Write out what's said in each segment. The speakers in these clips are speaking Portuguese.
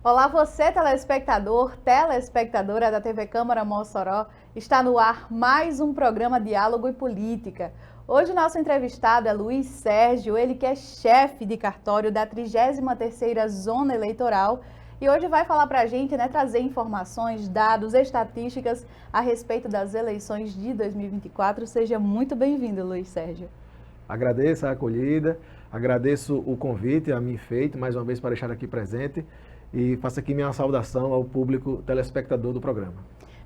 Olá, você telespectador, telespectadora da TV Câmara Mossoró. Está no ar mais um programa Diálogo e Política. Hoje nosso entrevistado é Luiz Sérgio, ele que é chefe de cartório da 33ª Zona Eleitoral e hoje vai falar para a gente, trazer informações, dados, estatísticas a respeito das eleições de 2024. Seja muito bem-vindo, Luiz Sérgio. Agradeço a acolhida, agradeço o convite a mim feito, mais uma vez para estar aqui presente e faço aqui minha saudação ao público telespectador do programa.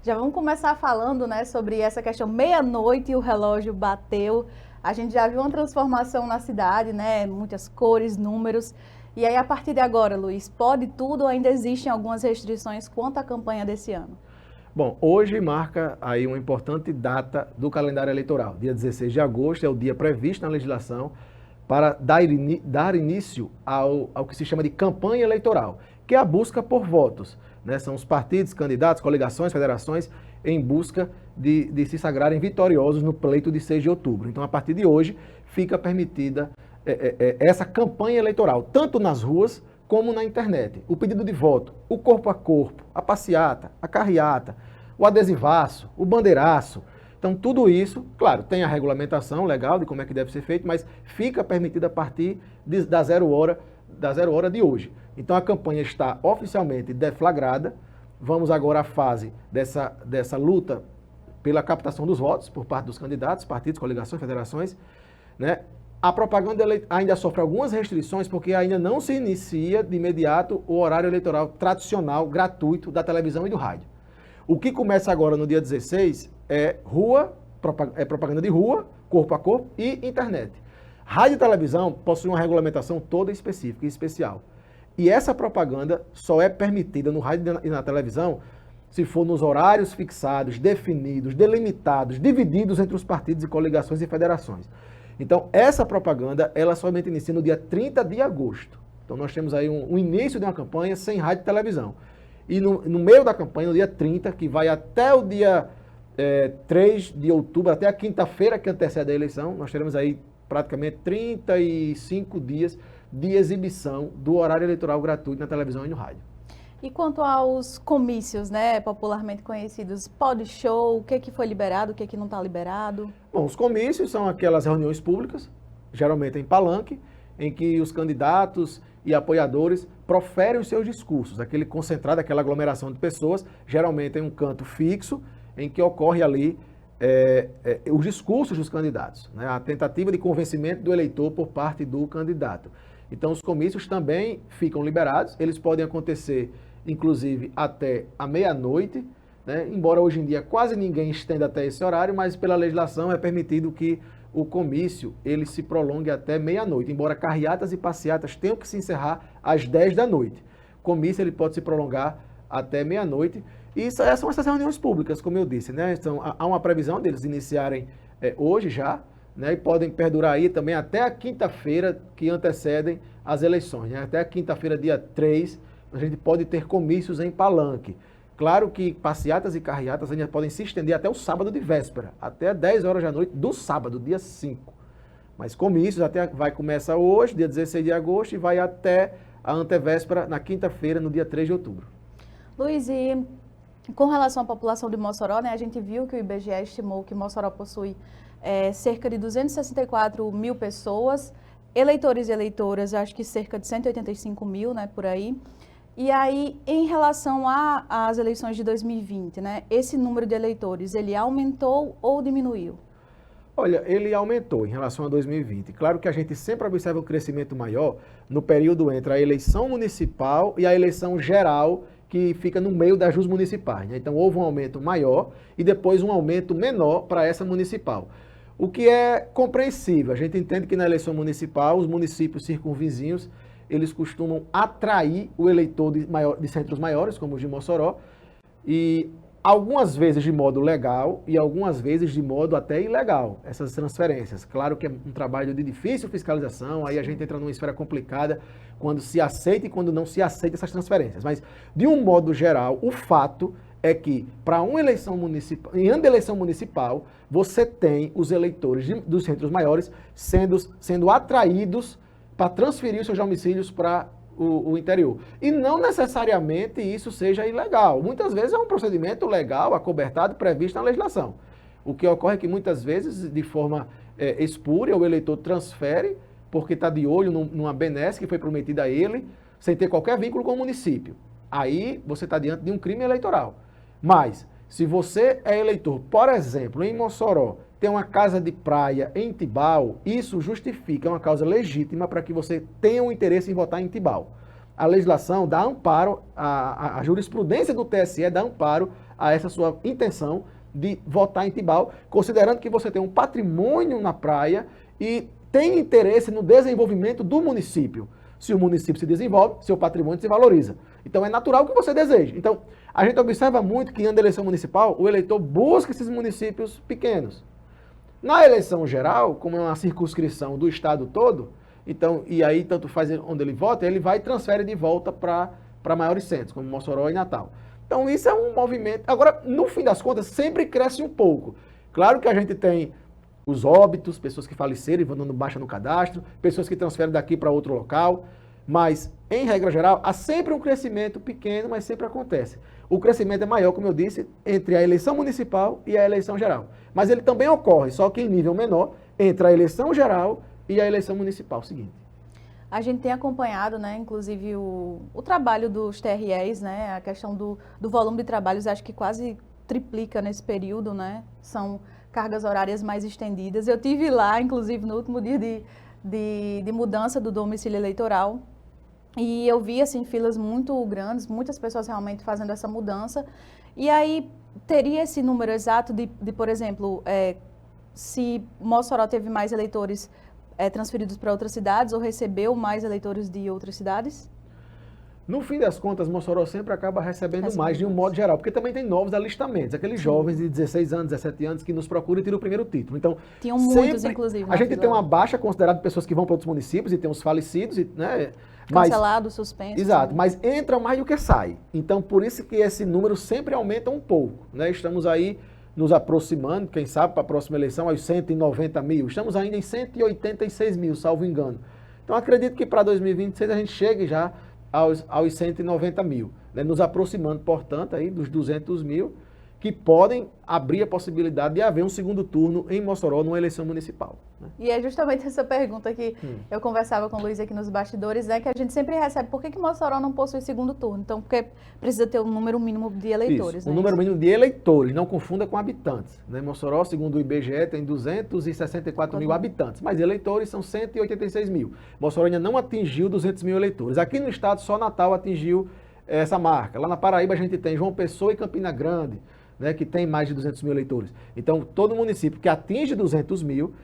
Já vamos começar falando, sobre essa questão, meia-noite e o relógio bateu, a gente já viu uma transformação na cidade, muitas cores, números, e aí a partir de agora, Luiz, pode tudo ou ainda existem algumas restrições quanto à campanha desse ano? Bom, hoje marca aí uma importante data do calendário eleitoral. Dia 16 de agosto é o dia previsto na legislação para dar início ao que se chama de campanha eleitoral, que é a busca por votos. São os partidos, candidatos, coligações, federações em busca de se sagrarem vitoriosos no pleito de 6 de outubro. Então, a partir de hoje, fica permitida essa campanha eleitoral, tanto nas ruas como na internet. O pedido de voto, o corpo a corpo, a passeata, a carreata, o adesivaço, o bandeiraço. Então, tudo isso, claro, tem a regulamentação legal de como é que deve ser feito, mas fica permitido a partir da zero hora de hoje. Então, a campanha está oficialmente deflagrada. Vamos agora à fase dessa luta pela captação dos votos por parte dos candidatos, partidos, coligações, federações, A propaganda ainda sofre algumas restrições porque ainda não se inicia de imediato o horário eleitoral tradicional, gratuito, da televisão e do rádio. O que começa agora no dia 16 é propaganda de rua, corpo a corpo e internet. Rádio e televisão possuem uma regulamentação toda específica e especial. E essa propaganda só é permitida no rádio e na televisão se for nos horários fixados, definidos, delimitados, divididos entre os partidos e coligações e federações. Então, essa propaganda, ela somente inicia no dia 30 de agosto. Então, nós temos aí um início de uma campanha sem rádio e televisão. E no meio da campanha, no dia 30, que vai até o dia 3 de outubro, até a quinta-feira que antecede a eleição, nós teremos aí praticamente 35 dias de exibição do horário eleitoral gratuito na televisão e no rádio. E quanto aos comícios, popularmente conhecidos, pod show, o que foi liberado, o que não está liberado? Bom, os comícios são aquelas reuniões públicas, geralmente em palanque, em que os candidatos e apoiadores proferem os seus discursos, aquele concentrado, aquela aglomeração de pessoas, geralmente em um canto fixo, em que ocorre ali os discursos dos candidatos, a tentativa de convencimento do eleitor por parte do candidato. Então, os comícios também ficam liberados, eles podem acontecer, inclusive, até a meia-noite, embora hoje em dia quase ninguém estenda até esse horário, mas pela legislação é permitido que o comício ele se prolongue até meia-noite, embora carreatas e passeatas tenham que se encerrar às 10 da noite. O comício ele pode se prolongar até meia-noite, e são essas reuniões públicas, como eu disse, Então, há uma previsão deles iniciarem hoje já, e podem perdurar aí também até a quinta-feira que antecedem as eleições. Até a quinta-feira, dia 3, a gente pode ter comícios em palanque. Claro que passeatas e carreatas ainda podem se estender até o sábado de véspera, até 10 horas da noite do sábado, dia 5. Mas comícios vai começar hoje, dia 16 de agosto, e vai até a antevéspera, na quinta-feira, no dia 3 de outubro. Luiz, e com relação à população de Mossoró, a gente viu que o IBGE estimou que Mossoró possui cerca de 264 mil pessoas, eleitores e eleitoras, acho que cerca de 185 mil, por aí. E aí, em relação às eleições de 2020, esse número de eleitores, ele aumentou ou diminuiu? Olha, ele aumentou em relação a 2020. Claro que a gente sempre observa um crescimento maior no período entre a eleição municipal e a eleição geral, que fica no meio das duas municipais. Então, houve um aumento maior e depois um aumento menor para essa municipal. O que é compreensível, a gente entende que na eleição municipal, os municípios circunvizinhos, eles costumam atrair o eleitor de centros maiores, como os de Mossoró, e algumas vezes de modo legal e algumas vezes de modo até ilegal, essas transferências. Claro que é um trabalho de difícil fiscalização, aí a gente entra numa esfera complicada quando se aceita e quando não se aceita essas transferências. Mas, de um modo geral, o fato é que, para uma eleição municipal, em ano de eleição municipal, você tem os eleitores dos centros maiores sendo atraídos para transferir os seus domicílios para o interior. E não necessariamente isso seja ilegal. Muitas vezes é um procedimento legal, acobertado, previsto na legislação. O que ocorre é que muitas vezes, de forma espúria, o eleitor transfere porque está de olho numa benesse que foi prometida a ele, sem ter qualquer vínculo com o município. Aí você está diante de um crime eleitoral. Mas, se você é eleitor, por exemplo, em Mossoró, tem uma casa de praia em Tibau, isso justifica uma causa legítima para que você tenha um interesse em votar em Tibau. A legislação dá amparo, a jurisprudência do TSE dá amparo a essa sua intenção de votar em Tibau, considerando que você tem um patrimônio na praia e tem interesse no desenvolvimento do município. Se o município se desenvolve, seu patrimônio se valoriza. Então é natural que você deseje. Então, a gente observa muito que, na eleição municipal, o eleitor busca esses municípios pequenos. Na eleição geral, como é uma circunscrição do estado todo, então, e aí tanto faz onde ele vota, ele vai e transfere de volta para maiores centros, como Mossoró e Natal. Então isso é um movimento. Agora, no fim das contas, sempre cresce um pouco. Claro que a gente tem os óbitos, pessoas que faleceram e vão dando baixa no cadastro, pessoas que transferem daqui para outro local, mas, em regra geral, há sempre um crescimento pequeno, mas sempre acontece. O crescimento é maior, como eu disse, entre a eleição municipal e a eleição geral. Mas ele também ocorre, só que em nível menor, entre a eleição geral e a eleição municipal seguinte. A gente tem acompanhado, né, inclusive, o trabalho dos TREs, né, a questão do volume de trabalhos, acho que quase triplica nesse período, né, são cargas horárias mais estendidas. Eu tive lá, inclusive, no último dia de mudança do domicílio eleitoral, e eu vi, assim, filas muito grandes, muitas pessoas realmente fazendo essa mudança, e aí teria esse número exato de por exemplo, se Mossoró teve mais eleitores transferidos para outras cidades ou recebeu mais eleitores de outras cidades? No fim das contas, Mossoró sempre acaba recebendo mais de um modo geral, porque também tem novos alistamentos, aqueles jovens de 16 anos, 17 anos que nos procuram e tiram o primeiro título. Então, tinham muitos, inclusive. A gente tem uma baixa considerada de pessoas que vão para outros municípios e tem os falecidos, né? Cancelados, suspensos. Exato, né? mas entra mais do que sai. Então, por isso que esse número sempre aumenta um pouco, né? Estamos aí nos aproximando, quem sabe, para a próxima eleição, aos 190 mil. Estamos ainda em 186 mil, salvo engano. Então, acredito que para 2026 a gente chegue já aos 190 mil, né? Nos aproximando, portanto, aí dos 200 mil, que podem abrir a possibilidade de haver um segundo turno em Mossoró numa eleição municipal. Né? E é justamente essa pergunta que eu conversava com o Luiz aqui nos bastidores, né, que a gente sempre recebe, por que Mossoró não possui segundo turno? Então, porque precisa ter um número mínimo de eleitores. Isso, né? um número mínimo de eleitores, não confunda com habitantes. Né? Mossoró, segundo o IBGE, tem 264 mil habitantes, mas eleitores são 186 mil. Mossoró ainda não atingiu 200 mil eleitores. Aqui no estado, só Natal atingiu essa marca. Lá na Paraíba a gente tem João Pessoa e Campina Grande, né, que tem mais de 200 mil eleitores. Então, todo município que atinge 200 mil,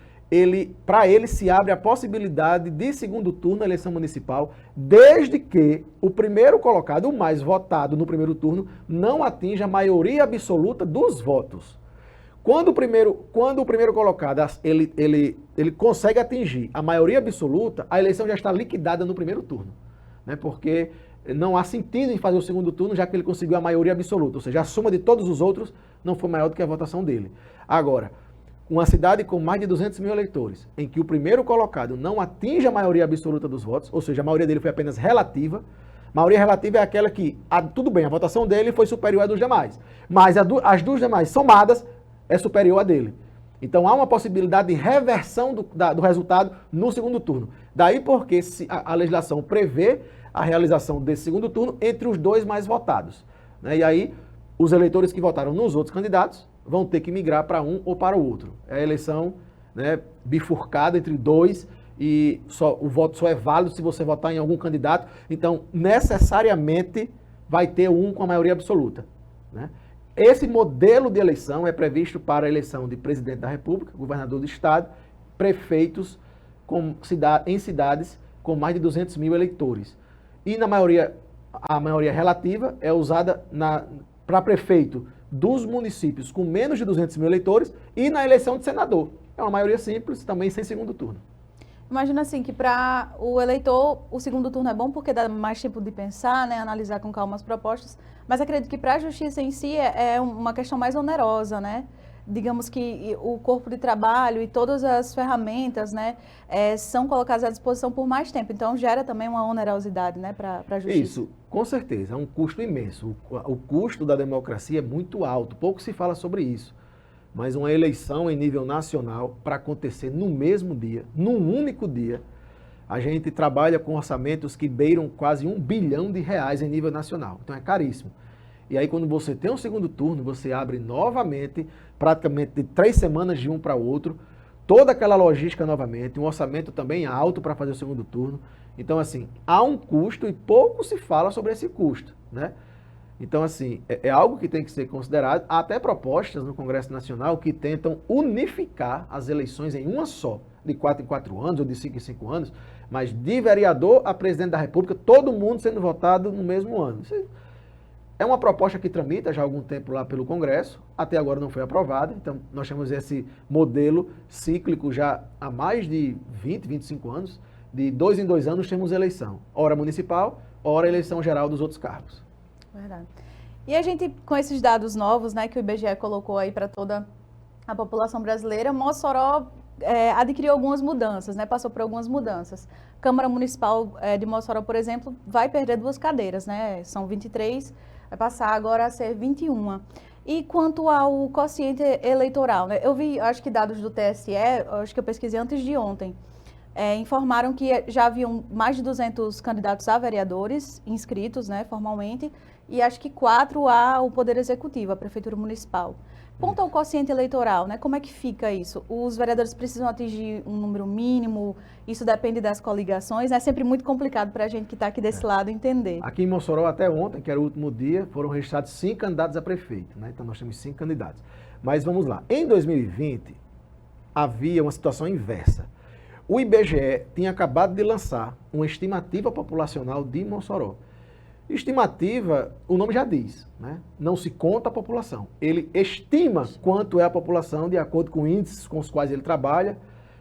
para ele se abre a possibilidade de segundo turno na eleição municipal, desde que o primeiro colocado, o mais votado no primeiro turno, não atinja a maioria absoluta dos votos. Quando o primeiro colocado ele consegue atingir a maioria absoluta, a eleição já está liquidada no primeiro turno, né, porque não há sentido em fazer o segundo turno, já que ele conseguiu a maioria absoluta, ou seja, a soma de todos os outros não foi maior do que a votação dele. Agora, uma cidade com mais de 200 mil eleitores, em que o primeiro colocado não atinge a maioria absoluta dos votos, ou seja, a maioria dele foi apenas relativa, maioria relativa é aquela que, tudo bem, a votação dele foi superior à dos demais, mas as duas demais somadas é superior à dele. Então há uma possibilidade de reversão do resultado no segundo turno. Daí porque a legislação prevê a realização desse segundo turno entre os dois mais votados. Né? E aí, os eleitores que votaram nos outros candidatos vão ter que migrar para um ou para o outro. É a eleição, né, bifurcada entre dois e o voto só é válido se você votar em algum candidato. Então, necessariamente, vai ter um com a maioria absoluta. Né? Esse modelo de eleição é previsto para a eleição de presidente da República, governador do estado, prefeitos em cidades com mais de 200 mil eleitores. E a maioria relativa é usada para prefeito dos municípios com menos de 200 mil eleitores e na eleição de senador. É uma maioria simples, também sem segundo turno. Imagina assim, que para o eleitor o segundo turno é bom porque dá mais tempo de pensar, né, analisar com calma as propostas, mas acredito que para a justiça em si é uma questão mais onerosa, né? digamos que o corpo de trabalho e todas as ferramentas, né, são colocadas à disposição por mais tempo. Então, gera também uma onerosidade, né, para a justiça. Isso, com certeza, é um custo imenso. O custo da democracia é muito alto, pouco se fala sobre isso. Mas uma eleição em nível nacional, para acontecer no mesmo dia, num único dia, a gente trabalha com orçamentos que beiram quase R$ 1 bilhão em nível nacional. Então é caríssimo. E aí quando você tem um segundo turno, você abre novamente, praticamente de 3 semanas de um para o outro, toda aquela logística novamente, um orçamento também alto para fazer o segundo turno. Então assim, há um custo e pouco se fala sobre esse custo, né? Então, assim, é algo que tem que ser considerado. Há até propostas no Congresso Nacional que tentam unificar as eleições em uma só, de 4 em 4 anos ou de 5 em 5 anos, mas de vereador a presidente da República, todo mundo sendo votado no mesmo ano. Isso é uma proposta que tramita já há algum tempo lá pelo Congresso, até agora não foi aprovada, então nós temos esse modelo cíclico já há mais de 20, 25 anos, de 2 em 2 anos temos eleição, ora municipal, ora eleição geral dos outros cargos. Verdade. E a gente, com esses dados novos, né, que o IBGE colocou aí para toda a população brasileira, Mossoró adquiriu algumas mudanças, né, passou por algumas mudanças. Câmara Municipal de Mossoró, por exemplo, vai perder 2 cadeiras, né, são 23, vai passar agora a ser 21. E quanto ao quociente eleitoral, né, eu vi, acho que dados do TSE, acho que eu pesquisei antes de ontem, informaram que já haviam mais de 200 candidatos a vereadores inscritos, né, formalmente, e acho que 4 ao Poder Executivo, a Prefeitura Municipal. Quanto ao quociente eleitoral, né, como é que fica isso? Os vereadores precisam atingir um número mínimo, isso depende das coligações, é sempre muito complicado para a gente que está aqui desse lado entender. Aqui em Mossoró, até ontem, que era o último dia, foram registrados 5 candidatos a prefeito, né? Então nós temos 5 candidatos. Mas vamos lá, em 2020, havia uma situação inversa. O IBGE tinha acabado de lançar uma estimativa populacional de Mossoró. Estimativa, o nome já diz, né? Não se conta a população. Ele estima quanto é a população de acordo com índices com os quais ele trabalha,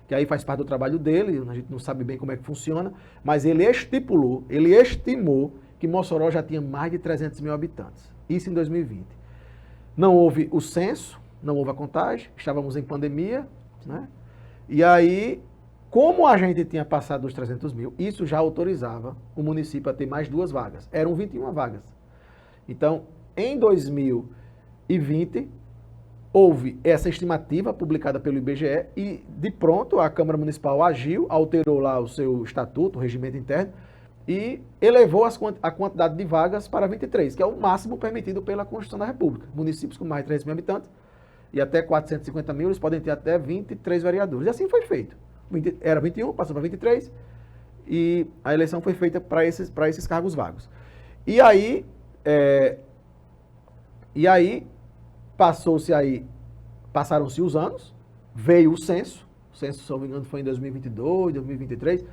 que aí faz parte do trabalho dele, a gente não sabe bem como é que funciona, mas ele estimou que Mossoró já tinha mais de 300 mil habitantes. Isso em 2020. Não houve o censo, não houve a contagem, estávamos em pandemia, né? E aí, como a gente tinha passado dos 300 mil, isso já autorizava o município a ter mais 2 vagas. Eram 21 vagas. Então, em 2020, houve essa estimativa publicada pelo IBGE e, de pronto, a Câmara Municipal agiu, alterou lá o seu estatuto, o regimento interno, e elevou a quantidade de vagas para 23, que é o máximo permitido pela Constituição da República. Municípios com mais de 300 mil habitantes e até 450 mil, eles podem ter até 23 vereadores. E assim foi feito. Era 21, passou para 23, e a eleição foi feita para esses cargos vagos. E aí passaram-se os anos, veio o censo, se não me engano foi em 2022, 2023,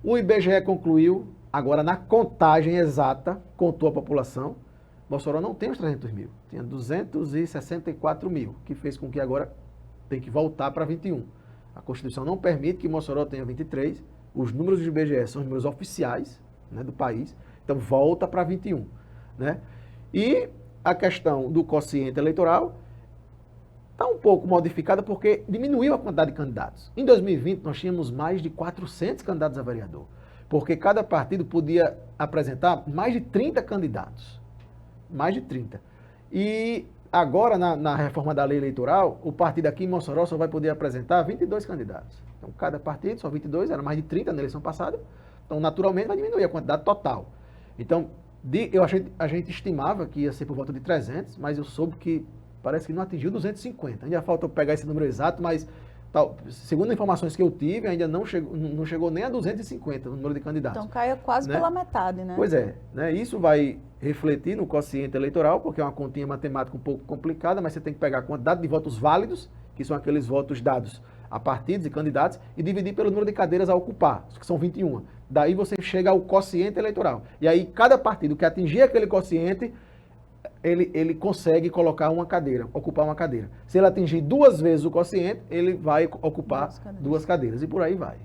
o IBGE concluiu, agora na contagem exata, contou a população, Mossoró não tem os 300 mil, tinha 264 mil, que fez com que agora tem que voltar para 21. A Constituição não permite que Mossoró tenha 23, os números do IBGE são os números oficiais, né, do país, então volta para 21. Né? E a questão do quociente eleitoral está um pouco modificada porque diminuiu a quantidade de candidatos. Em 2020 nós tínhamos mais de 400 candidatos a vereador, porque cada partido podia apresentar mais de 30 candidatos. Mais de 30. E agora, na reforma da lei eleitoral, o partido aqui em Mossoró só vai poder apresentar 22 candidatos. Então, cada partido, só 22, era mais de 30 na eleição passada. Então, naturalmente, vai diminuir a quantidade total. Então, a gente estimava que ia ser por volta de 300, mas eu soube que parece que não atingiu 250. Ainda falta eu pegar esse número exato, mas segundo informações que eu tive, ainda não chegou nem a 250 o número de candidatos. Então caiu quase, né, pela metade, né? Pois é, né? Isso vai refletir no quociente eleitoral, porque é uma continha matemática um pouco complicada, mas você tem que pegar a quantidade de votos válidos, que são aqueles votos dados a partidos e candidatos, e dividir pelo número de cadeiras a ocupar, que são 21. Daí você chega ao quociente eleitoral. E aí cada partido que atingir aquele quociente, ele consegue colocar uma cadeira, ocupar uma cadeira. Se ele atingir 2 vezes o quociente, ele vai ocupar 2 cadeiras. E por aí vai.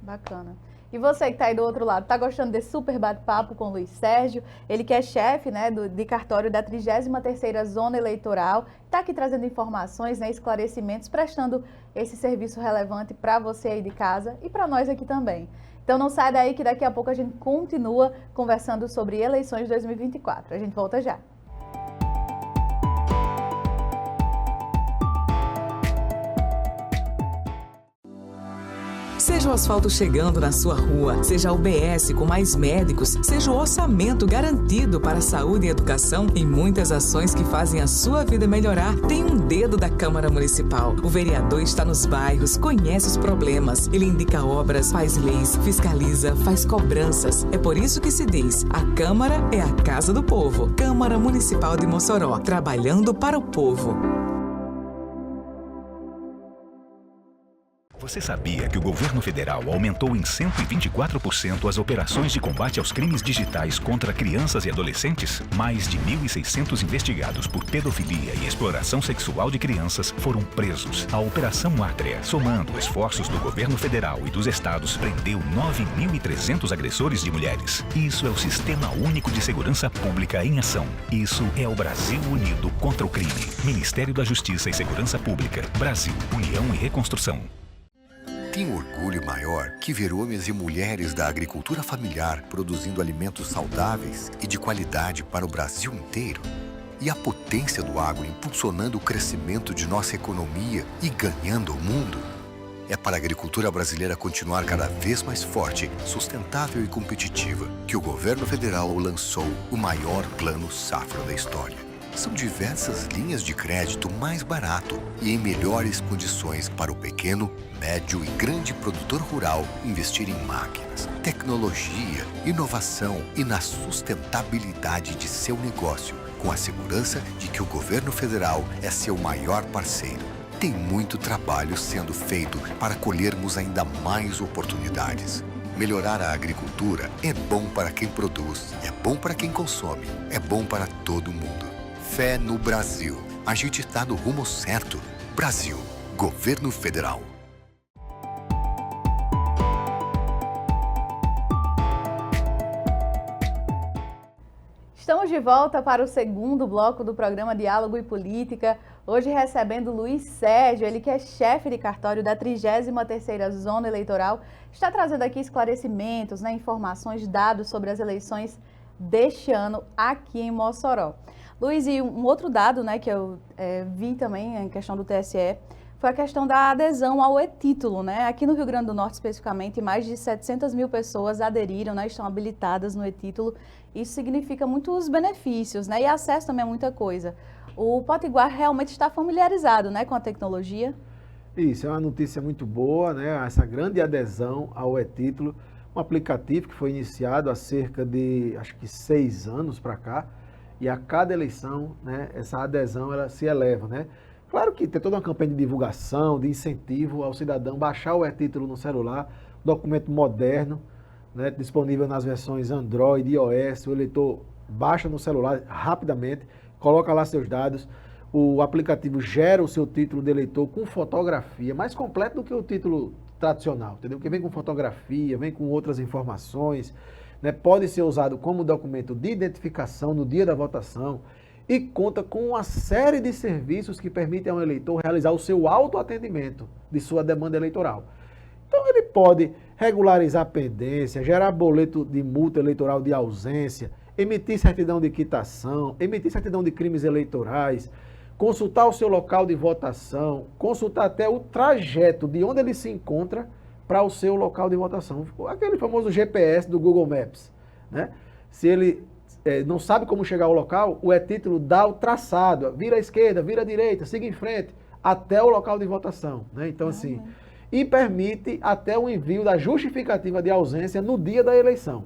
Bacana. E você que está aí do outro lado, está gostando desse super bate-papo com o Luiz Sérgio? Ele que é chefe, né, de cartório da 33ª Zona Eleitoral, está aqui trazendo informações, né, esclarecimentos, prestando esse serviço relevante para você aí de casa e para nós aqui também. Então não sai daí que daqui a pouco a gente continua conversando sobre eleições 2024. A gente volta já. Seja o asfalto chegando na sua rua, seja a UBS com mais médicos, seja o orçamento garantido para a saúde e educação e muitas ações que fazem a sua vida melhorar, tem um dedo da Câmara Municipal. O vereador está nos bairros, conhece os problemas, ele indica obras, faz leis, fiscaliza, faz cobranças. É por isso que se diz, a Câmara é a casa do povo. Câmara Municipal de Mossoró, trabalhando para o povo. Você sabia que o governo federal aumentou em 124% as operações de combate aos crimes digitais contra crianças e adolescentes? Mais de 1.600 investigados por pedofilia e exploração sexual de crianças foram presos. A Operação Átrea, somando esforços do governo federal e dos estados, prendeu 9.300 agressores de mulheres. Isso é o Sistema Único de Segurança Pública em ação. Isso é o Brasil unido contra o crime. Ministério da Justiça e Segurança Pública. Brasil, União e Reconstrução. Tem orgulho maior que ver homens e mulheres da agricultura familiar produzindo alimentos saudáveis e de qualidade para o Brasil inteiro? E a potência do agro impulsionando o crescimento de nossa economia e ganhando o mundo? É para a agricultura brasileira continuar cada vez mais forte, sustentável e competitiva que o governo federal lançou o maior plano safra da história. São diversas linhas de crédito mais barato e em melhores condições para o pequeno, médio e grande produtor rural investir em máquinas, tecnologia, inovação e na sustentabilidade de seu negócio, com a segurança de que o governo federal é seu maior parceiro. Tem muito trabalho sendo feito para colhermos ainda mais oportunidades. Melhorar a agricultura é bom para quem produz, é bom para quem consome, é bom para todo mundo. Fé no Brasil. A gente está no rumo certo. Brasil. Governo Federal. Estamos de volta para o segundo bloco do programa Diálogo e Política. Hoje recebendo Luiz Sérgio, ele que é chefe de cartório da 33ª Zona Eleitoral. Está trazendo aqui esclarecimentos, né, informações, dados sobre as eleições deste ano aqui em Mossoró. Luiz, e um outro dado, né, que eu vi também em questão do TSE, foi a questão da adesão ao e-título, né? Aqui no Rio Grande do Norte, especificamente, mais de 700 mil pessoas aderiram, né, estão habilitadas no e-título. Isso significa muitos benefícios, né, e acesso também a muita coisa. O Potiguar realmente está familiarizado, né, com a tecnologia? Isso, é uma notícia muito boa, né, essa grande adesão ao e-título, um aplicativo que foi iniciado há cerca de, acho que 6 anos para cá, e a cada eleição, né, essa adesão ela se eleva, né? Claro que tem toda uma campanha de divulgação, de incentivo ao cidadão baixar o e-título no celular, documento moderno, né, disponível nas versões Android e iOS, o eleitor baixa no celular rapidamente, coloca lá seus dados, o aplicativo gera o seu título de eleitor com fotografia, mais completo do que o título tradicional, entendeu? Porque vem com fotografia, vem com outras informações, né, pode ser usado como documento de identificação no dia da votação e conta com uma série de serviços que permitem ao eleitor realizar o seu autoatendimento de sua demanda eleitoral. Então ele pode regularizar a pendência, gerar boleto de multa eleitoral de ausência, emitir certidão de quitação, emitir certidão de crimes eleitorais, consultar o seu local de votação, consultar até o trajeto de onde ele se encontra para o seu local de votação. Aquele famoso GPS do Google Maps, né? Se ele não sabe como chegar ao local, o e-título dá o traçado, vira à esquerda, vira à direita, siga em frente, até o local de votação, né? Então, assim, e permite até o envio da justificativa de ausência no dia da eleição.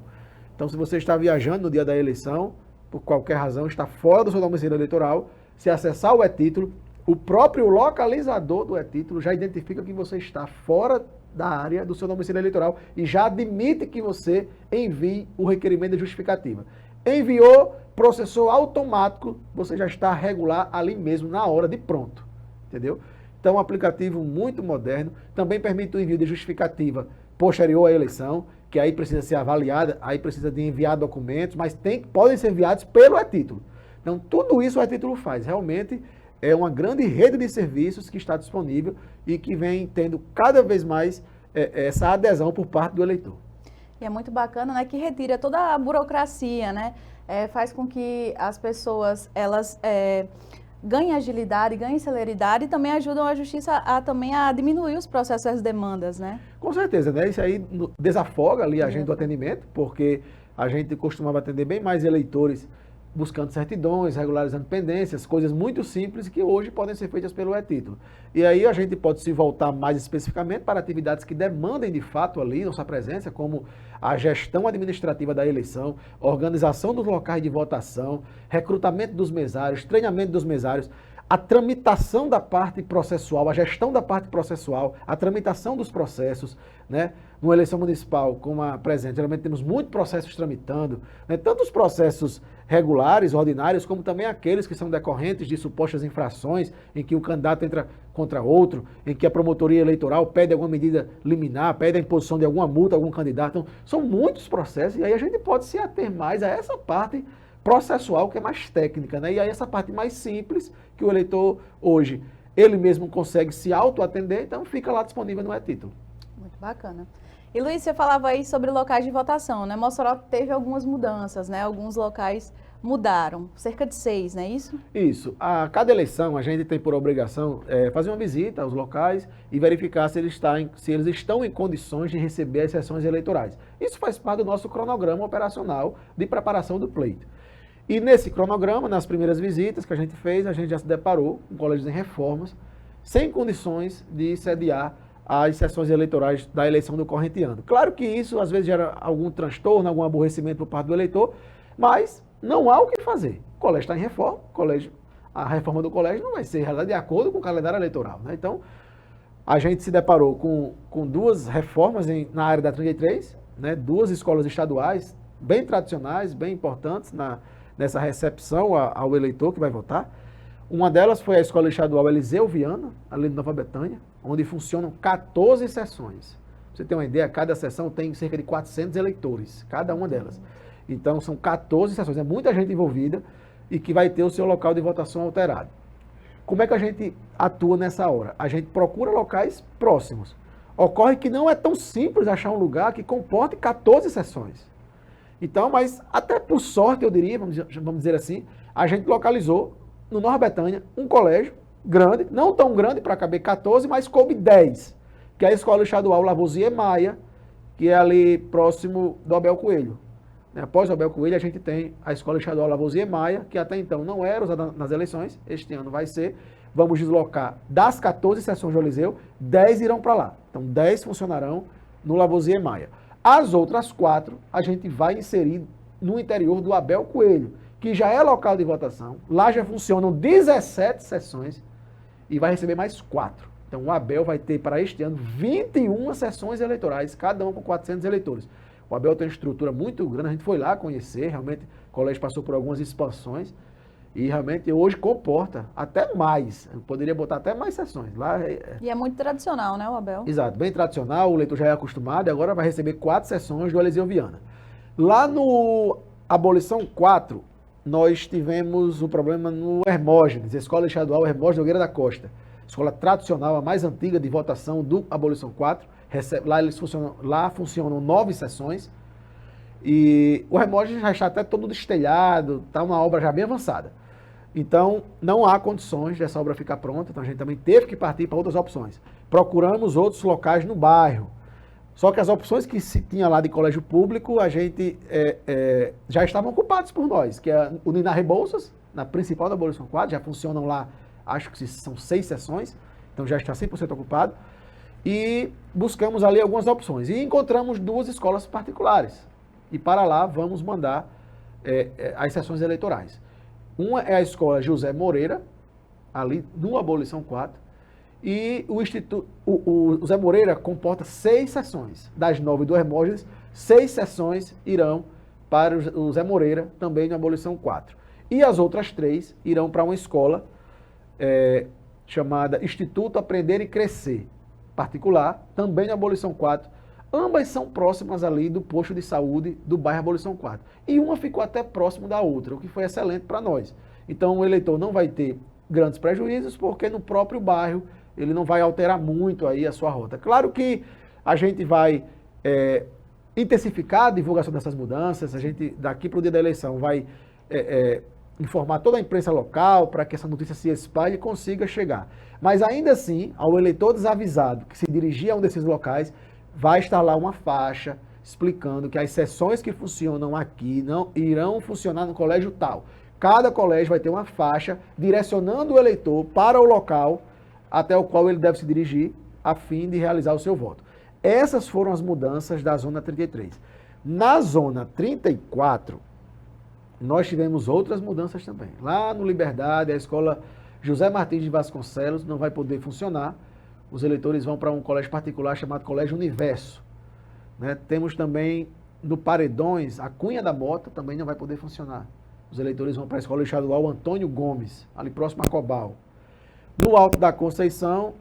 Então, se você está viajando no dia da eleição, por qualquer razão, está fora do seu domicílio eleitoral, se acessar o e-título, o próprio localizador do e-título já identifica que você está fora da área do seu domicílio eleitoral e já admite que você envie o requerimento de justificativa. Enviou, processou automático, você já está regular ali mesmo, na hora de pronto, entendeu? Então, um aplicativo muito moderno, também permite o envio de justificativa posterior à eleição, que aí precisa ser avaliada, aí precisa de enviar documentos, mas podem ser enviados pelo e-título. Então, tudo isso o e-título faz. Realmente é uma grande rede de serviços que está disponível e que vem tendo cada vez mais essa adesão por parte do eleitor. E é muito bacana, né, que retira toda a burocracia, né? Faz com que as pessoas, elas ganhem agilidade, ganhem celeridade e também ajudam a justiça também a diminuir os processos e as demandas, né? Com certeza, né? Isso aí desafoga ali a gente do atendimento, porque a gente costumava atender bem mais eleitores buscando certidões, regularizando pendências, coisas muito simples que hoje podem ser feitas pelo e-título. E aí a gente pode se voltar mais especificamente para atividades que demandem de fato ali nossa presença, como a gestão administrativa da eleição, organização dos locais de votação, recrutamento dos mesários, treinamento dos mesários, a tramitação da parte processual, a gestão da parte processual, a tramitação dos processos, né? Numa eleição municipal como a presente, geralmente temos muitos processos tramitando, né? Tanto os processos regulares, ordinários, como também aqueles que são decorrentes de supostas infrações, em que o candidato entra contra outro, em que a promotoria eleitoral pede alguma medida liminar, pede a imposição de alguma multa a algum candidato. Então, são muitos processos, e aí a gente pode se ater mais a essa parte processual, que é mais técnica, né? E aí essa parte mais simples, que o eleitor hoje, ele mesmo consegue se auto-atender, então fica lá disponível no e-título. Muito bacana. E Luiz, você falava aí sobre locais de votação, né? Mossoró teve algumas mudanças, né? Alguns locais mudaram, cerca de 6, não é isso? Isso. A cada eleição a gente tem por obrigação fazer uma visita aos locais e verificar se eles estão em condições de receber as sessões eleitorais. Isso faz parte do nosso cronograma operacional de preparação do pleito. E nesse cronograma, nas primeiras visitas que a gente fez, a gente já se deparou com colégios em reformas, sem condições de sediar as sessões eleitorais da eleição do corrente ano. Claro que isso às vezes gera algum transtorno, algum aborrecimento por parte do eleitor, mas não há o que fazer. O colégio está em reforma, a reforma do colégio não vai ser realizada de acordo com o calendário eleitoral, né? Então, a gente se deparou com duas reformas na área da 33, né? 2 escolas estaduais bem tradicionais, bem importantes nessa recepção ao eleitor que vai votar. Uma delas foi a Escola Estadual Eliseu Viana, ali de Nova Betânia, onde funcionam 14 sessões. Pra você ter uma ideia, cada sessão tem cerca de 400 eleitores, cada uma delas. Então, são 14 sessões, é muita gente envolvida e que vai ter o seu local de votação alterado. Como é que a gente atua nessa hora? A gente procura locais próximos. Ocorre que não é tão simples achar um lugar que comporte 14 sessões. Então, mas até por sorte, eu diria, vamos dizer assim, a gente localizou no Nova Betânia um colégio grande, não tão grande para caber 14, mas coube 10, que é a Escola Estadual Lavoisier Maia, que é ali próximo do Abel Coelho. Após o Abel Coelho, a gente tem a Escola Estadual Lavoisier Maia, que até então não era usada nas eleições, este ano vai ser. Vamos deslocar das 14 sessões do Eliseu, 10 irão para lá. Então, 10 funcionarão no Lavoisier Maia. As outras 4, a gente vai inserir no interior do Abel Coelho, que já é local de votação. Lá já funcionam 17 sessões e vai receber mais 4. Então, o Abel vai ter para este ano 21 sessões eleitorais, cada uma com 400 eleitores. O Abel tem uma estrutura muito grande, a gente foi lá conhecer, realmente o colégio passou por algumas expansões e realmente hoje comporta até mais, eu poderia botar até mais sessões. Lá E é muito tradicional, né, o Abel? Exato, bem tradicional, o eleitor já é acostumado e agora vai receber 4 sessões do Eliseu Viana. Lá no Abolição 4, nós tivemos um problema no Hermógenes, Escola Estadual Hermógenes Nogueira da Costa, escola tradicional, a mais antiga de votação do Abolição 4. Lá funcionam 9 sessões e o Hermógenes já está até todo destelhado, está uma obra já bem avançada. Então, não há condições dessa obra ficar pronta, então a gente também teve que partir para outras opções. Procuramos outros locais no bairro. Só que as opções que se tinha lá de colégio público, a gente já estavam ocupadas por nós, que é o Ninar Rebouças, na principal da Abolição 4, já funcionam lá, acho que são 6 sessões, então já está 100% ocupado. E buscamos ali algumas opções. E encontramos 2 escolas particulares. E para lá vamos mandar as sessões eleitorais. Uma é a escola José Moreira, ali no Abolição 4. E o Zé Moreira comporta 6 sessões. Das 9 do Hermógenes, 6 sessões irão para o Zé Moreira, também no Abolição 4. E as outras 3 irão para uma escola chamada Instituto Aprender e Crescer, particular, também na Abolição 4, Ambas são próximas ali do posto de saúde do bairro Abolição 4. E uma ficou até próximo da outra, o que foi excelente para nós. Então o eleitor não vai ter grandes prejuízos, porque no próprio bairro ele não vai alterar muito aí a sua rota. Claro que a gente vai intensificar a divulgação dessas mudanças, a gente daqui para o dia da eleição vai informar toda a imprensa local para que essa notícia se espalhe e consiga chegar. Mas ainda assim, ao eleitor desavisado que se dirigir a um desses locais, vai estar lá uma faixa explicando que as sessões que funcionam aqui não irão funcionar no colégio tal. Cada colégio vai ter uma faixa direcionando o eleitor para o local até o qual ele deve se dirigir a fim de realizar o seu voto. Essas foram as mudanças da Zona 33. Na Zona 34, nós tivemos outras mudanças também. Lá no Liberdade, a escola José Martins de Vasconcelos não vai poder funcionar. Os eleitores vão para um colégio particular chamado Colégio Universo. Né? Temos também no Paredões, a Cunha da Mota também não vai poder funcionar. Os eleitores vão para a escola estadual Antônio Gomes, ali próximo a Cobal. No Alto da Conceição,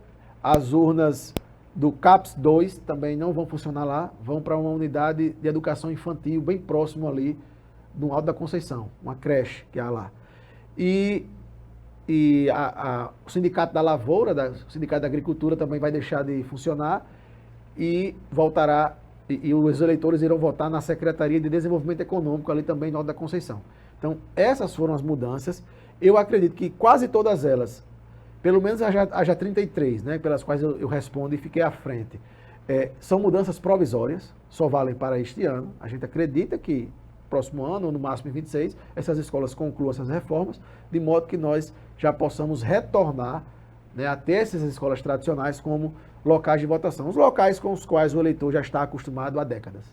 as urnas do CAPS 2 também não vão funcionar lá, vão para uma unidade de educação infantil bem próximo ali no Alto da Conceição, uma creche que há lá. E o Sindicato da Lavoura, o Sindicato da Agricultura também vai deixar de funcionar e voltará, e os eleitores irão votar na Secretaria de Desenvolvimento Econômico ali também no Alto da Conceição. Então, essas foram as mudanças. Eu acredito que quase todas elas, pelo menos haja 33, né, pelas quais eu respondo e fiquei à frente, são mudanças provisórias, só valem para este ano. A gente acredita que próximo ano, ou no máximo em 26, essas escolas concluam essas reformas, de modo que nós já possamos retornar, né, a ter essas escolas tradicionais como locais de votação, os locais com os quais o eleitor já está acostumado há décadas.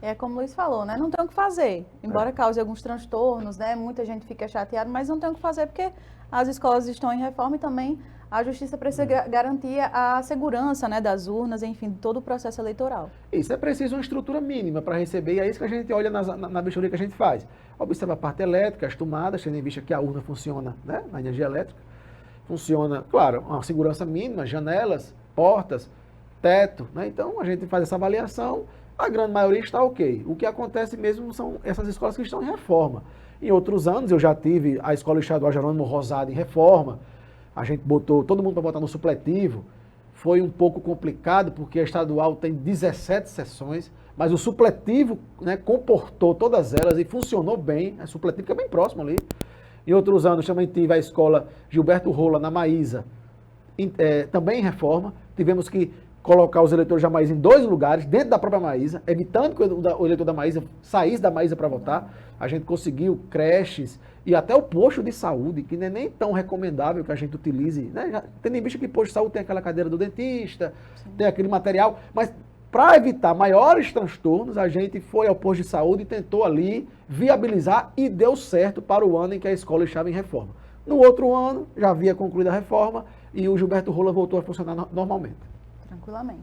É como o Luiz falou, né? Não tem o que fazer. Embora cause alguns transtornos, né? Muita gente fica chateada, mas não tem o que fazer porque as escolas estão em reforma e também a justiça precisa garantir a segurança, né, das urnas, enfim, de todo o processo eleitoral. Isso, é preciso uma estrutura mínima para receber, e é isso que a gente olha na vistoria que a gente faz. Observa a parte elétrica, as tomadas, tendo em vista que a urna funciona, né, na energia elétrica. Funciona, claro, uma segurança mínima, janelas, portas, teto, né? Então a gente faz essa avaliação, a grande maioria está ok. O que acontece mesmo são essas escolas que estão em reforma. Em outros anos eu já tive a Escola Estadual Jerônimo Rosado em reforma, a gente botou todo mundo para votar no supletivo, foi um pouco complicado porque a estadual tem 17 sessões, mas o supletivo, né, comportou todas elas e funcionou bem, a supletivo que é bem próximo ali. Em outros anos também tive a escola Gilberto Rola na Maísa, também em reforma, tivemos que colocar os eleitores da Maísa em 2 lugares, dentro da própria Maísa, evitando que o eleitor da Maísa saísse da Maísa para votar. A gente conseguiu creches e até o posto de saúde, que não é nem tão recomendável que a gente utilize, né? Tendo em vista que posto de saúde tem aquela cadeira do dentista, tem aquele material, mas para evitar maiores transtornos, a gente foi ao posto de saúde e tentou ali viabilizar e deu certo para o ano em que a escola estava em reforma. No outro ano, já havia concluído a reforma e o Gilberto Rola voltou a funcionar normalmente. Tranquilamente.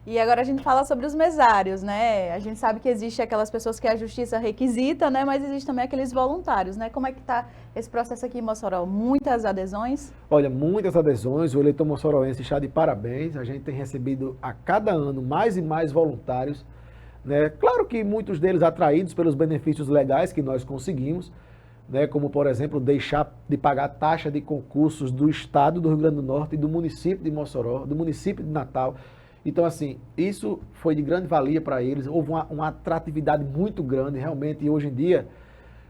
E agora a gente fala sobre os mesários, né? A gente sabe que existe aquelas pessoas que a justiça requisita, né? Mas existe também aqueles voluntários, né? Como é que está esse processo aqui em Mossoró? Muitas adesões? Olha, muitas adesões. O eleitor mossoroense está de parabéns. A gente tem recebido a cada ano mais e mais voluntários, né? Claro que muitos deles atraídos pelos benefícios legais que nós conseguimos, né? Como, por exemplo, deixar de pagar taxa de concursos do Estado do Rio Grande do Norte e do município de Mossoró, do município de Natal. Então, assim, isso foi de grande valia para eles, houve uma atratividade muito grande, realmente, e hoje em dia,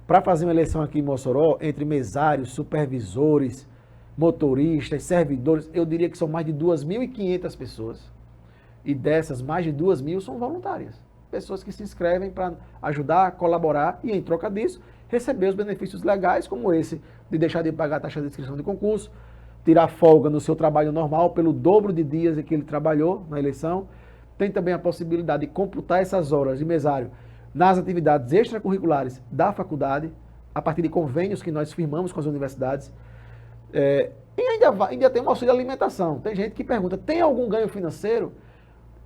para fazer uma eleição aqui em Mossoró, entre mesários, supervisores, motoristas, servidores, eu diria que são mais de 2.500 pessoas, e dessas, mais de 2.000 são voluntárias, pessoas que se inscrevem para ajudar, colaborar, e em troca disso, receber os benefícios legais, como esse, de deixar de pagar a taxa de inscrição de concurso, tirar folga no seu trabalho normal pelo dobro de dias em que ele trabalhou na eleição. Tem também a possibilidade de computar essas horas de mesário nas atividades extracurriculares da faculdade, a partir de convênios que nós firmamos com as universidades. E ainda tem um auxílio de alimentação. Tem gente que pergunta, tem algum ganho financeiro?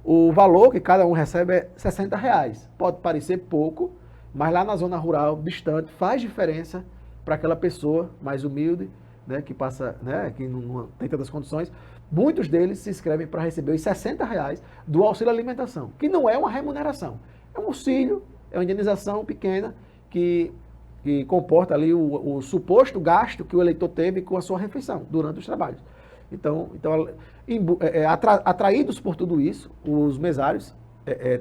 O valor que cada um recebe é R$60. Pode parecer pouco, mas lá na zona rural, distante, faz diferença para aquela pessoa mais humilde, né, que passa, né, que não tem tantas condições, muitos deles se inscrevem para receber os R$60 do auxílio alimentação, que não é uma remuneração, é um auxílio, é uma indenização pequena que comporta ali o suposto gasto que o eleitor teve com a sua refeição durante os trabalhos. Então atraídos por tudo isso, os mesários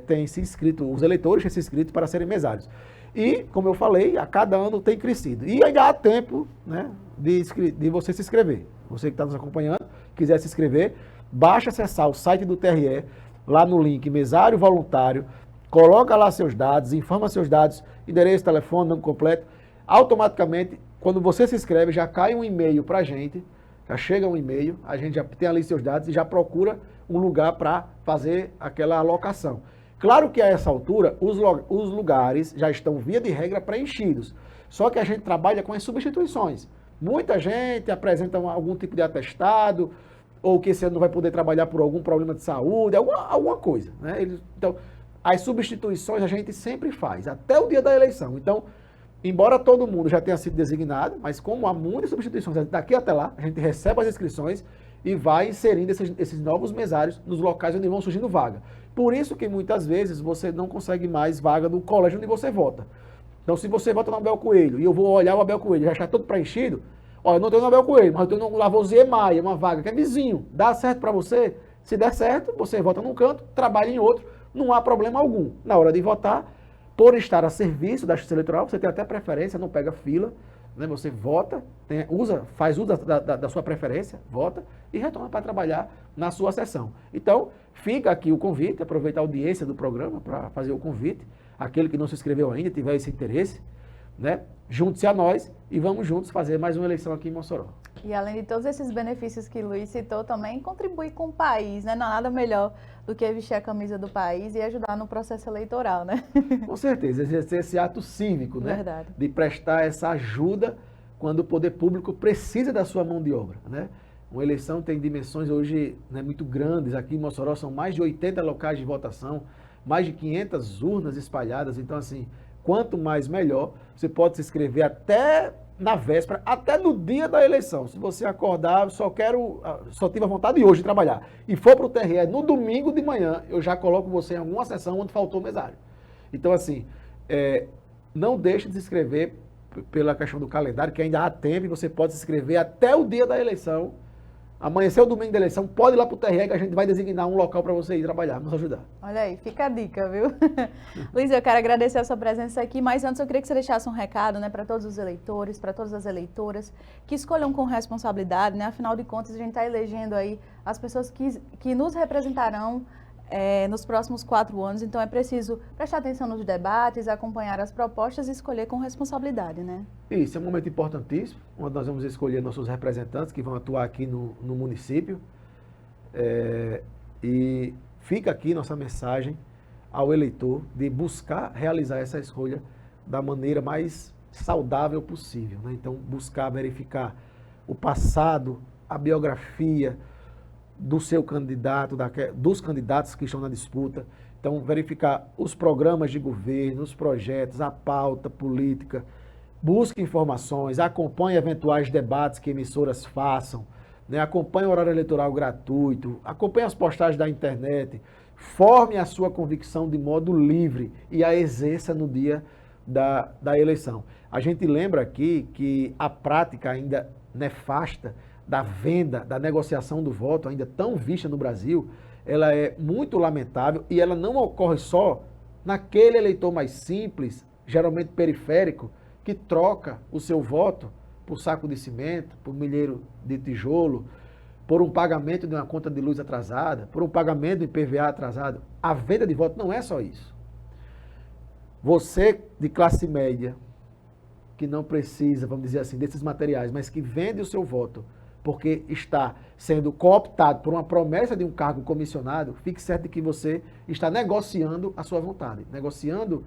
têm se inscrito, os eleitores têm se inscrito para serem mesários. E, como eu falei, a cada ano tem crescido. E ainda há tempo, né, de você se inscrever. Você que está nos acompanhando, quiser se inscrever, basta acessar o site do TRE, lá no link mesário voluntário, coloca lá seus dados, informa seus dados, endereço, telefone, nome completo. Automaticamente, quando você se inscreve, já cai um e-mail para a gente, já chega um e-mail, a gente já tem ali seus dados e já procura um lugar para fazer aquela alocação. Claro que a essa altura, os lugares já estão, via de regra, preenchidos. Só que a gente trabalha com as substituições. Muita gente apresenta algum tipo de atestado, ou que esse ano não vai poder trabalhar por algum problema de saúde, alguma coisa, né? Então, as substituições a gente sempre faz, até o dia da eleição. Então, embora todo mundo já tenha sido designado, mas como há muitas substituições daqui até lá, a gente recebe as inscrições e vai inserindo esses novos mesários nos locais onde vão surgindo vaga. Por isso que muitas vezes você não consegue mais vaga no colégio onde você vota. Então, se você vota no Abel Coelho e eu vou olhar o Abel Coelho e já está todo preenchido, ó, eu não tenho no Abel Coelho, mas eu tenho no Lavoisier Maia, uma vaga que é vizinho. Dá certo para você? Se der certo, você vota num canto, trabalha em outro, não há problema algum. Na hora de votar, por estar a serviço da Justiça Eleitoral, você tem até preferência, não pega fila, né? Você vota, faz uso da sua preferência, vota e retorna para trabalhar na sua sessão. Então, fica aqui o convite, aproveita a audiência do programa para fazer o convite, aquele que não se inscreveu ainda, tiver esse interesse, né? Junte-se a nós e vamos juntos fazer mais uma eleição aqui em Mossoró. E além de todos esses benefícios que o Luiz citou, também contribui com o país, né? Não há nada melhor do que vestir a camisa do país e ajudar no processo eleitoral, né? Com certeza, exercer esse ato cívico, né? Verdade. De prestar essa ajuda quando o poder público precisa da sua mão de obra, né? Uma eleição tem dimensões hoje, né, muito grandes. Aqui em Mossoró são mais de 80 locais de votação, mais de 500 urnas espalhadas. Então, assim, quanto mais melhor. Você pode se inscrever até na véspera, até no dia da eleição. Se você acordar, só tive a vontade de hoje trabalhar, e for para o TRE no domingo de manhã, eu já coloco você em alguma sessão onde faltou o mesário. Então, assim, não deixe de se inscrever pela questão do calendário, que ainda há tempo, e você pode se inscrever até o dia da eleição. Amanheceu o domingo da eleição, pode ir lá para o TRE que a gente vai designar um local para você ir trabalhar, nos ajudar. Olha aí, fica a dica, viu? Luiz, eu quero agradecer a sua presença aqui, mas antes eu queria que você deixasse um recado, né, para todos os eleitores, para todas as eleitoras, que escolham com responsabilidade, né? Afinal de contas, a gente está elegendo aí as pessoas que nos representarão nos próximos 4 anos, então é preciso prestar atenção nos debates, acompanhar as propostas e escolher com responsabilidade, né? Isso, é um momento importantíssimo, onde nós vamos escolher nossos representantes que vão atuar aqui no município. E fica aqui nossa mensagem ao eleitor de buscar realizar essa escolha da maneira mais saudável possível, né? Então, buscar verificar o passado, a biografia do seu candidato, dos candidatos que estão na disputa. Então, verificar os programas de governo, os projetos, a pauta política, busque informações, acompanhe eventuais debates que emissoras façam, né? Acompanhe o horário eleitoral gratuito, acompanhe as postagens da internet, forme a sua convicção de modo livre e a exerça no dia da eleição. A gente lembra aqui que a prática ainda nefasta da venda, da negociação do voto, ainda tão vista no Brasil, ela é muito lamentável e ela não ocorre só naquele eleitor mais simples, geralmente periférico, que troca o seu voto por saco de cimento, por milheiro de tijolo, por um pagamento de uma conta de luz atrasada, por um pagamento de IPVA atrasado. A venda de voto não é só isso. Você de classe média, que não precisa, vamos dizer assim, desses materiais, mas que vende o seu voto porque está sendo cooptado por uma promessa de um cargo comissionado, fique certo de que você está negociando a sua vontade, negociando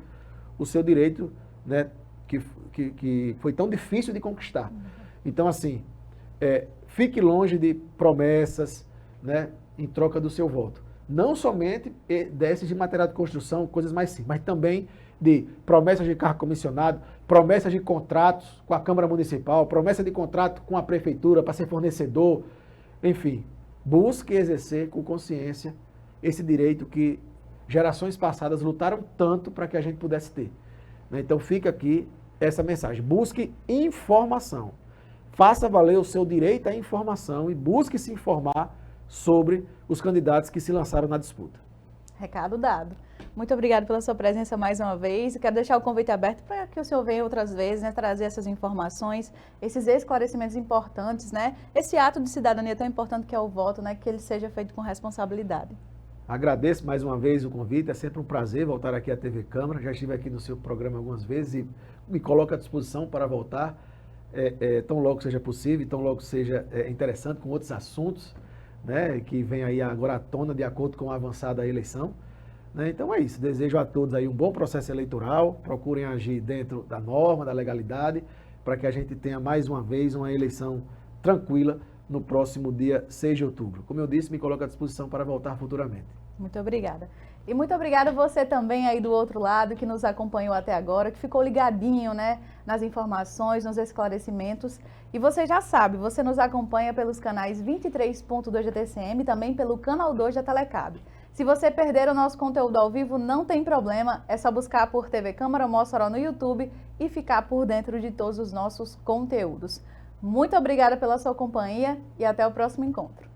o seu direito, né, que foi tão difícil de conquistar. Então, assim, fique longe de promessas, né, em troca do seu voto. Não somente desses de material de construção, coisas mais simples, mas também de promessas de cargo comissionado, promessas de contratos com a Câmara Municipal, promessa de contrato com a Prefeitura para ser fornecedor, enfim, busque exercer com consciência esse direito que gerações passadas lutaram tanto para que a gente pudesse ter. Então fica aqui essa mensagem, busque informação, faça valer o seu direito à informação e busque se informar sobre os candidatos que se lançaram na disputa. Recado dado. Muito obrigada pela sua presença mais uma vez. Quero deixar o convite aberto para que o senhor venha outras vezes, né, trazer essas informações, esses esclarecimentos importantes, né? Esse ato de cidadania tão importante que é o voto, né, que ele seja feito com responsabilidade. Agradeço mais uma vez o convite, é sempre um prazer voltar aqui à TV Câmara. Já estive aqui no seu programa algumas vezes e me coloco à disposição para voltar, tão logo seja possível, tão logo seja interessante, com outros assuntos, né, que vem aí agora à tona de acordo com a avançada eleição. Né? Então é isso, desejo a todos aí um bom processo eleitoral, procurem agir dentro da norma, da legalidade, para que a gente tenha mais uma vez uma eleição tranquila no próximo dia 6 de outubro. Como eu disse, me coloco à disposição para voltar futuramente. Muito obrigada. E muito obrigada você também aí do outro lado que nos acompanhou até agora, que ficou ligadinho, né, nas informações, nos esclarecimentos. E você já sabe, você nos acompanha pelos canais 23.2 da TCM e também pelo canal 2 da Telecab. Se você perder o nosso conteúdo ao vivo, não tem problema, é só buscar por TV Câmara Mossoró no YouTube e ficar por dentro de todos os nossos conteúdos. Muito obrigada pela sua companhia e até o próximo encontro.